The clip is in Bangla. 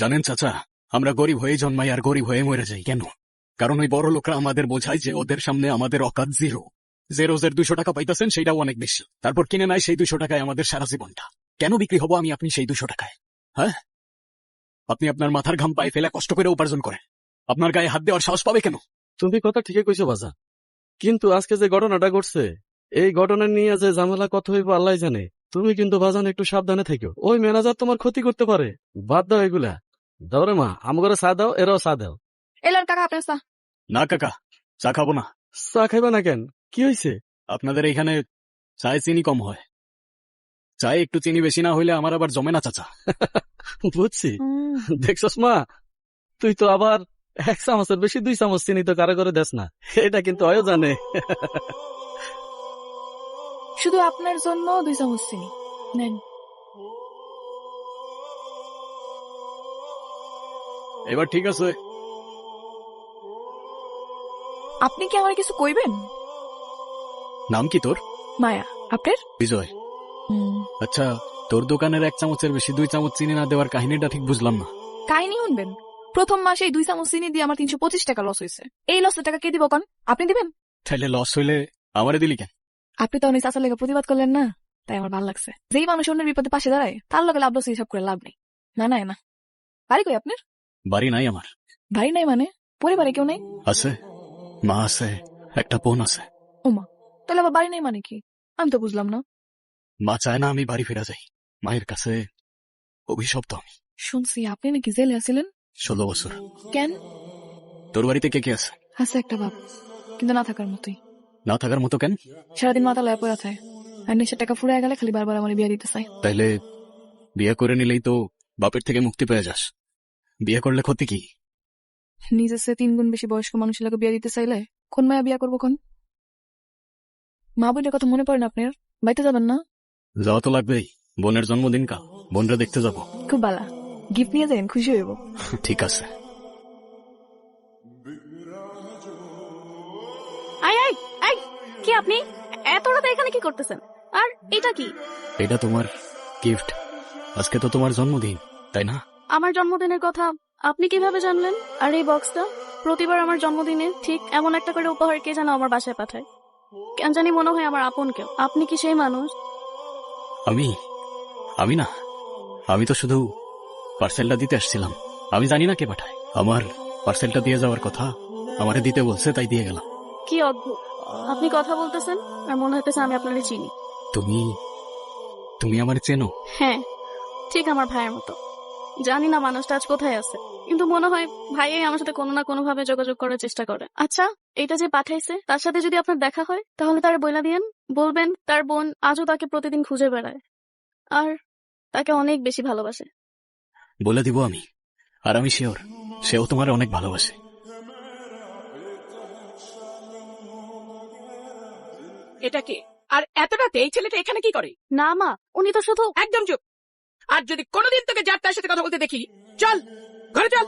জানেন চাচা, আমরা গরিব হয়ে জন্মাই আর গরিব হয়ে মরে যাই কেন? কারণ ওই বড় লোকরা আমাদের বোঝায় যে ওদের সামনে আমাদের অকাত জিরো। যে রোজের 200 টাকা পাইতেছেন সেটাও অনেক বেশি, তারপর কিনে নেয় সেই 200 টাকায় আমাদের সারা জীবনটা। কেন বিক্রি হবো আমি আপনি সেই 200 টাকায়? হ্যাঁ, আপনি আপনার মাথার ঘাম পায়ে ফেলে কষ্ট করে উপার্জন করেন, আপনার গায়ে হাত দেওয়ার সাহস পাবে কেন? তুমি কথা ঠিকই কইছো বাজা, কিন্তু আজকে যে ঘটনাটা ঘটছে এই ঘটনা নিয়ে যে ঝামেলা কত হইব আল্লাহ জানে। তুমি কিন্তু বাজান একটু সাবধানে থেকো, ওই ম্যানেজার তোমার ক্ষতি করতে পারে। বাদ দাও এগুলা। দাও রে মা, আমাকে চা দাও, এরাও চা দাও। এলার কাকা আপনার চা। না কাকা, চা খাবো না। চা খাইবা না কেন? কি হয়েছে? আপনাদের এখানে চায়ে চিনি কম হয়, চায়ে একটু চিনি বেশি না হইলে আমার আবার জমে না চাচা। বুঝছি। দেখছস মা, তুই তো আবার 1 চামচের বেশি 2 চামচ চিনি তো কারো করে দেস না, এটা কিন্তু অয় জানে। শুধু আপনার জন্য 2 চামচ চিনি নেন। এবার ঠিক আছে। আপনি কি আমার কিছু কইবেন? নাম কি তোর? মায়া। আপনার? বিজয়। আচ্ছা, তোর দোকানের 1 চামচের বেশি 2 চামচ চিনি না দেওয়ার কাহিনীটা ঠিক বুঝলাম না। কাহিনী শুনবেন? প্রথম মাসে 2 চামচ চিনি দিয়ে আমার 325 টাকা লস হয়েছে। এই লসের টাকা কে দিব কোন? আপনি দিবেন? তাইলে লস হইলে আমারে দিলি কেন? আপনি তো অনেক চাচার লেগে প্রতিবাদ করলেন না, তাই আমার ভালো লাগছে। যেই মানুষ অন্যের বিপদে পাশে দাঁড়ায় তার লগে লাভ লস হিসাব করে লাভ নেই। না না না। বাড়ি কই আপনার? বাড়ি নাই আমার। বাড়ি নাই মানে? পরিবারে কেউ নাই? আছে, মা আছে, একটা বোন আছে। ওমা, তাহলে আবার বাড়ি নাই মানে কি? আমি তো বুঝলাম না। মা চায় না আমি বাড়ি ফিরে যাই, মায়ের কাছে অভিশপ্ত আমি। শুনছি আপনি নাকি জেলে আছিলেন। 16 বছর। কেন? তোর বাড়িতে কে কে আছে? আছে একটা বাপ, কিন্তু না থাকার মতোই। না থাকার মতো কেন? সারাদিন মাথা লয়া পড়া থাকে, আর নেশার টাকা ফুরায় গেলে খালি বারবার আমার বিয়ে দিতে চায়। তাইলে বিয়ে করে নিলেই তো বাপের থেকে মুক্তি পেয়ে যাস। বিয়ে করলে ক্ষতি কি? নিজের চেয়ে 3 গুণ বেশি বয়স্ক মানুষের লাগে বিয়ে দিতে চাইলে কোন মায়া বিয়া করবো কোন? মা বোনের কথা মনে পড়ে না আপনার? বাইতে যাবেন না? যাওয়া তো লাগবেই, বোনের জন্মদিন কাল, বোনরা দেখতে যাব। খুব ভালো, গিফট নিয়ে যাবেন, খুশি হইব। ঠিক আছে। আই আই আই, কি আপনি এত রাতে এখানে কি করতেছেন? আর এটা কি? এটা তোমার গিফট। আজকে তো তোমার জন্মদিন, তাই না? আমার জন্মদিনের কথা আপনি কিভাবে জানলেন? আর এই বক্সটা? প্রতিবার আমার জন্মদিনে ঠিক এমন একটা করে উপহার কে যেন আমার বাসায় পাঠায়, কেন জানি মনে হয় আমার আপন কেউ। আপনি কি সেই মানুষ? আমি না, আমি তো শুধু পার্সেলটা দিতে আসছিলাম। আমি জানি না কে পাঠায়। আমার পার্সেলটা দিয়ে যাওয়ার কথা, আমারে দিতে বলছে, তাই দিয়ে গেলাম। কি অদ্ভুত, আপনি কথা বলতেছেন আর মনে হইতেছে আমি আপনারে চিনি। তুমি আমার চেনো? হ্যাঁ, ঠিক আমার ভাইয়ের মতো। জানি না মানুষটা আজ কোথায় আছে, কিন্তু মনে হয় ভাইয়াই আমার সাথে কোনো না কোনো ভাবে যোগাযোগ করার চেষ্টা করে। আচ্ছা, এটা যে পাঠাইছে তার সাথে যদি আপনার দেখা হয় তাহলে তার বইলা দিয়েন, বলবেন তার বোন আজও তাকে প্রতিদিন খুঁজে বেড়ায় আর তাকে অনেক বেশি ভালোবাসে। বলে দিব আমি, আর আমি শিওর সেও তোমার অনেক ভালোবাসে। এটা কে? আর এত রাতে এই ছেলেটা এখানে কি করে? না মা, উনি তো শুধু একদম চুপ। আর যদি কোনোদিন তোকে যার তার সাথে কথা বলতে দেখি, চল ঘরে চল।